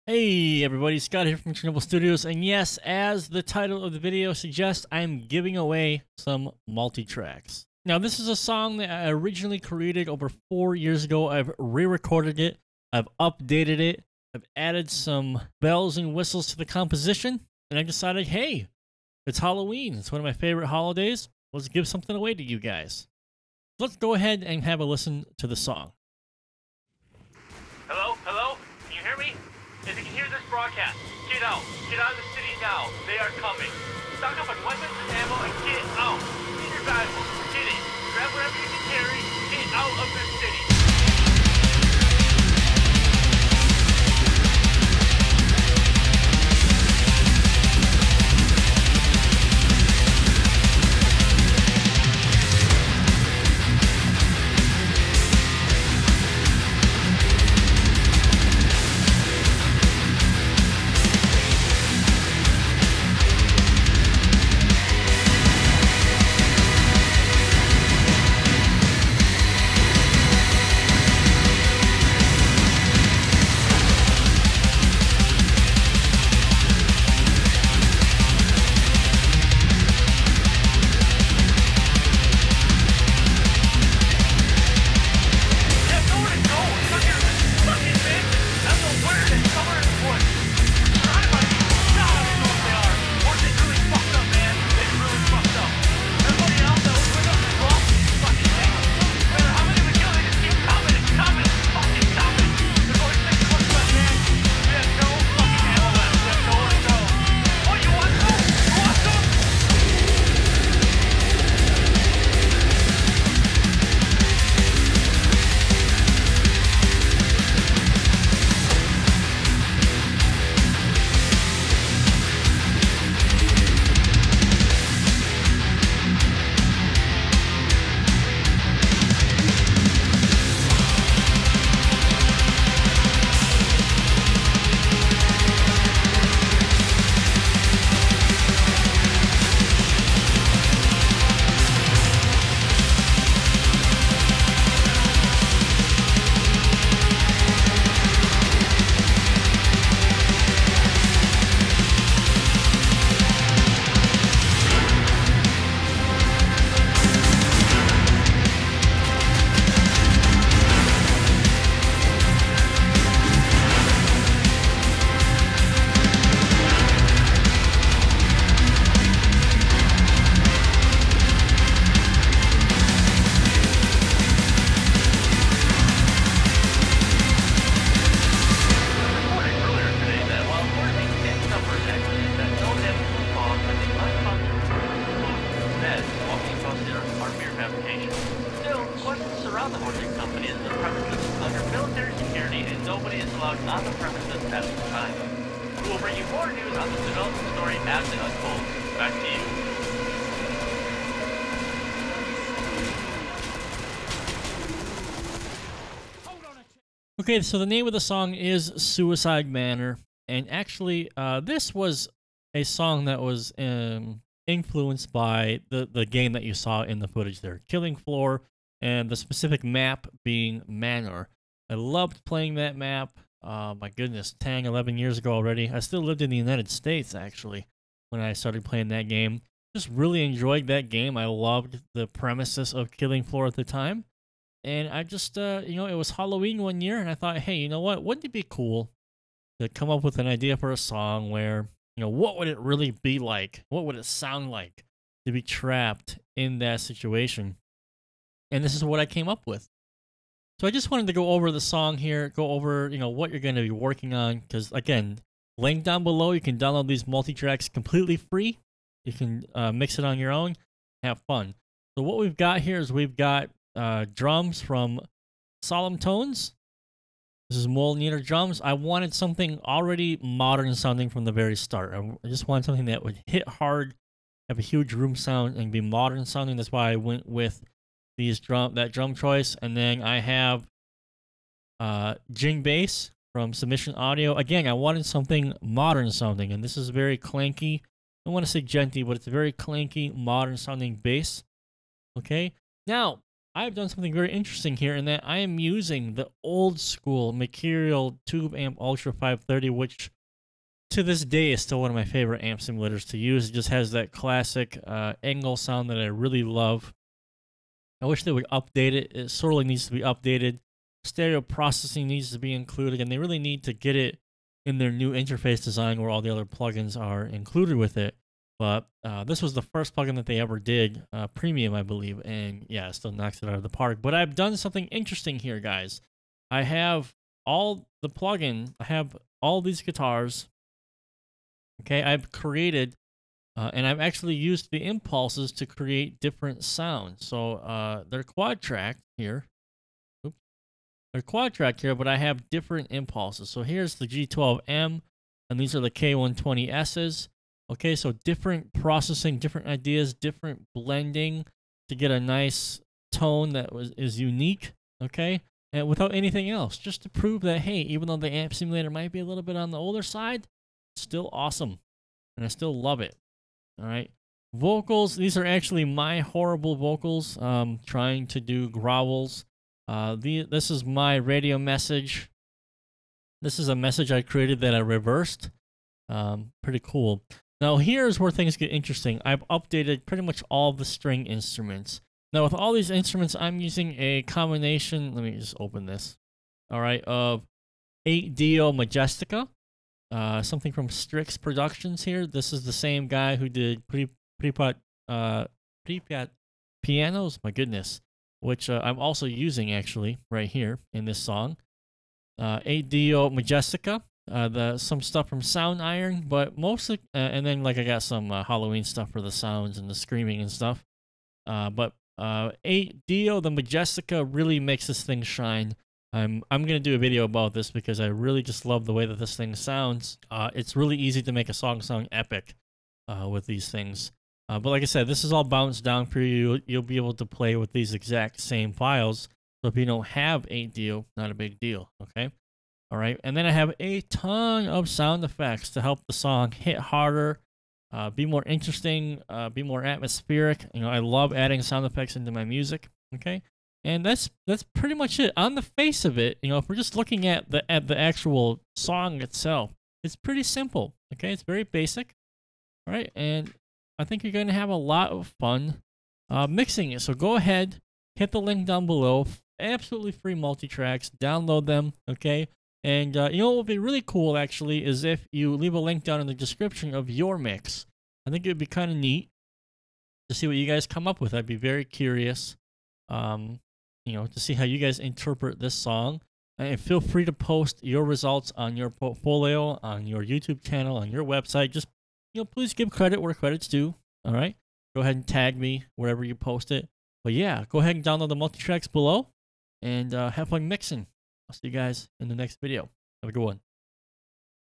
Hey everybody, Scott here from Chernobyl Studios, and yes, as the title of the video suggests, I'm giving away some multi-tracks. Now, this is a song that I originally created over 4 years ago. I've re-recorded it, I've updated it, I've added some bells and whistles to the composition, and I decided, hey, it's Halloween, it's one of my favorite holidays, let's give something away to you guys. Let's go ahead and have a listen to the song. Hello? Hello? Can you hear me? If you can hear this broadcast, get out. Get out of the city now. They are coming. Stock up on weapons and ammo and get out. Get your valuables. Get it. Grab whatever you can carry. Get out of this city. Still, questions surround the holding company and the premises under military security, and nobody is allowed on the premises at this time. We will bring you more news on this development story as it unfolds. Back to you. Okay, so the name of the song is Suicide Manor, and actually, this was a song that was influenced by the game that you saw in the footage there, Killing Floor, and the specific map being Manor. I loved playing that map. My goodness, 10, 11 years ago already. I still lived in the United States, actually, when I started playing that game. Just really enjoyed that game. I loved the premises of Killing Floor at the time. And I just, it was Halloween one year, and I thought, hey, you know what? Wouldn't it be cool to come up with an idea for a song where, what would it really be like? What would it sound like to be trapped in that situation? And this is what I came up with. So I just wanted to go over the song here, go over, what you're going to be working on. Because, again, link down below, you can download these multi-tracks completely free. You can mix it on your own, have fun. So what we've got here is we've got drums from Solemn Tones. This is Multitrack drums. I wanted something already modern sounding from the very start. I just wanted something that would hit hard, have a huge room sound, and be modern sounding. That's why I went with that drum choice. And then I have Jing bass from Submission Audio. Again, I wanted something modern sounding, and this is very clanky. I don't want to say genty, but it's a very clanky, modern sounding bass. Okay, now I've done something very interesting here in that I am using the old school Mercurial Tube Amp Ultra 530, which to this day is still one of my favorite amp simulators to use. It just has that classic angle sound that I really love. I wish they would update it. It sorely needs to be updated. Stereo processing needs to be included, and they really need to get it in their new interface design where all the other plugins are included with it. But this was the first plugin that they ever did, premium, I believe, and yeah, it still knocks it out of the park. But I've done something interesting here, guys. I have all the plugin, I have all these guitars. Okay, I've created, and I've actually used the impulses to create different sounds. So they're quad track here. Oops. They're quad track here, but I have different impulses. So here's the G12M, and these are the K120S's. Okay, so different processing, different ideas, different blending to get a nice tone that is unique. Okay, and without anything else, just to prove that, hey, even though the amp simulator might be a little bit on the older side, it's still awesome, and I still love it. All right, vocals. These are actually my horrible vocals. Trying to do growls. This is my radio message. This is a message I created that I reversed. Pretty cool. Now here's where things get interesting. I've updated pretty much all the string instruments. Now with all these instruments, I'm using a combination, let me just open this, all right, of 8Dio Majestica, something from Strix Productions here. This is the same guy who did Pripyat Pianos, my goodness, which I'm also using actually right here in this song. 8Dio Majestica. Some stuff from Sound Iron, but mostly, and then like I got some Halloween stuff for the sounds and the screaming and stuff. But 8Dio, the Majestica really makes this thing shine. I'm gonna do a video about this because I really just love the way that this thing sounds. It's really easy to make a song sound epic with these things. But like I said, this is all bounced down for you. You'll be able to play with these exact same files. So if you don't have 8Dio, not a big deal. Okay. All right, and then I have a ton of sound effects to help the song hit harder, be more interesting, be more atmospheric. You know, I love adding sound effects into my music. Okay, and that's pretty much it. On the face of it, you know, if we're just looking at the actual song itself, it's pretty simple. Okay, it's very basic. All right, and I think you're going to have a lot of fun mixing it. So go ahead, hit the link down below. Absolutely free Multitracks. Download them. Okay. And you know what would be really cool, actually, is if you leave a link down in the description of your mix. I think it would be kind of neat to see what you guys come up with. I'd be very curious, you know, to see how you guys interpret this song. And feel free to post your results on your portfolio, on your YouTube channel, on your website. Just, you know, please give credit where credit's due. All right? Go ahead and tag me wherever you post it. But yeah, go ahead and download the Multitracks below and have fun mixing. I'll see you guys in the next video. Have a good one.